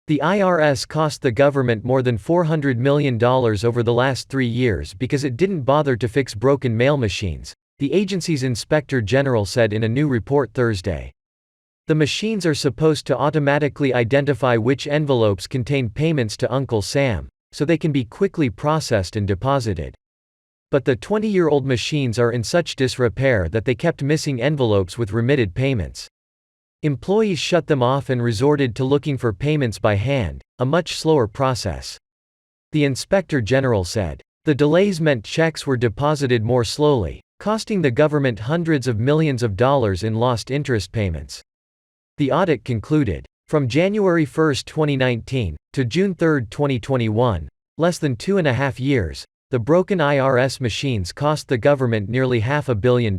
The IRS cost the government more than $400 million over the last 3 years because it didn't bother to fix broken mail machines, the agency's inspector general said in a new report Thursday. The machines are supposed to automatically identify which envelopes contain payments to Uncle Sam, so they can be quickly processed and deposited. But the 20-year-old machines are in such disrepair that they kept missing envelopes with remitted payments. Employees shut them off and resorted to looking for payments by hand, a much slower process. The inspector general said. The delays meant checks were deposited more slowly, costing the government hundreds of millions of dollars in lost interest payments. The audit concluded. From January 1, 2019, to June 3, 2021, less than 2.5 years, the broken IRS machines cost the government nearly $500 million.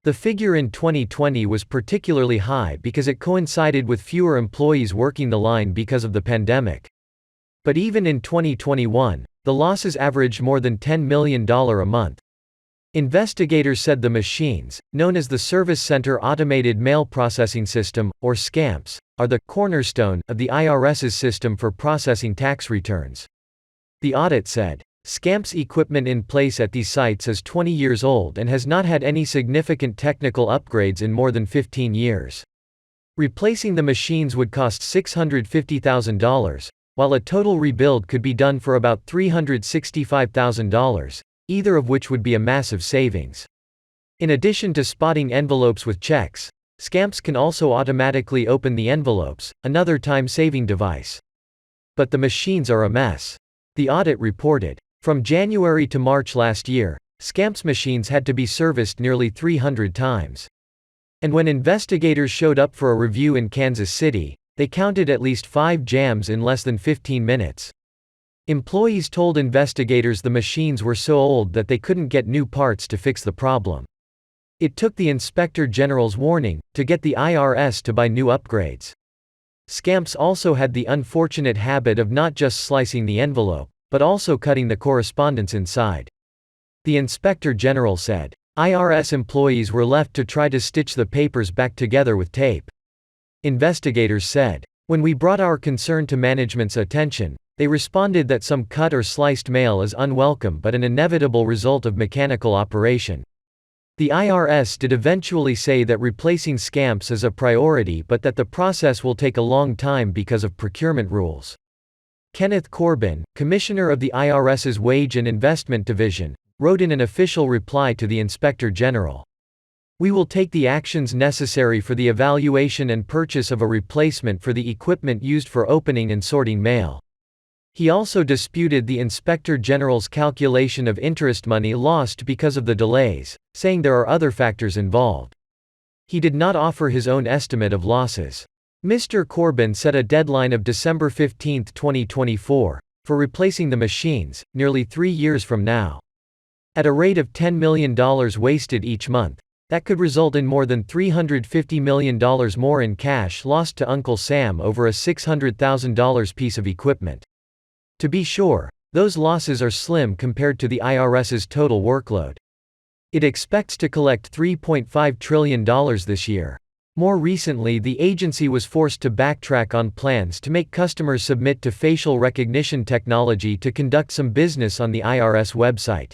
The figure in 2020 was particularly high because it coincided with fewer employees working the line because of the pandemic. But even in 2021, the losses averaged more than $10 million a month. Investigators said the machines, known as the Service Center Automated Mail Processing System, or SCAMPS, are the cornerstone of the IRS's system for processing tax returns. The audit said. SCAMPS equipment in place at these sites is 20 years old and has not had any significant technical upgrades in more than 15 years. Replacing the machines would cost $650,000, while a total rebuild could be done for about $365,000, either of which would be a massive savings. In addition to spotting envelopes with checks, SCAMPS can also automatically open the envelopes, another time-saving device. But the machines are a mess. The audit reported. From January to March last year, SCAMPS machines had to be serviced nearly 300 times. And when investigators showed up for a review in Kansas City, they counted at least 5 jams in less than 15 minutes. Employees told investigators the machines were so old that they couldn't get new parts to fix the problem. It took the inspector general's warning to get the IRS to buy new upgrades. SCAMPS also had the unfortunate habit of not just slicing the envelope, but also cutting the correspondence inside. The inspector general said. IRS employees were left to try to stitch the papers back together with tape. Investigators said. When we brought our concern to management's attention, they responded that some cut or sliced mail is unwelcome but an inevitable result of mechanical operation. The IRS did eventually say that replacing SCAMPS is a priority but that the process will take a long time because of procurement rules. Kenneth Corbin, commissioner of the IRS's Wage and Investment Division, wrote in an official reply to the Inspector General. We will take the actions necessary for the evaluation and purchase of a replacement for the equipment used for opening and sorting mail. He also disputed the Inspector General's calculation of interest money lost because of the delays, saying there are other factors involved. He did not offer his own estimate of losses. Mr. Corbin set a deadline of December 15, 2024, for replacing the machines, nearly 3 years from now. At a rate of $10 million wasted each month, that could result in more than $350 million more in cash lost to Uncle Sam over a $600,000 piece of equipment. To be sure, those losses are slim compared to the IRS's total workload. It expects to collect $3.5 trillion this year. More recently, the agency was forced to backtrack on plans to make customers submit to facial recognition technology to conduct some business on the IRS website.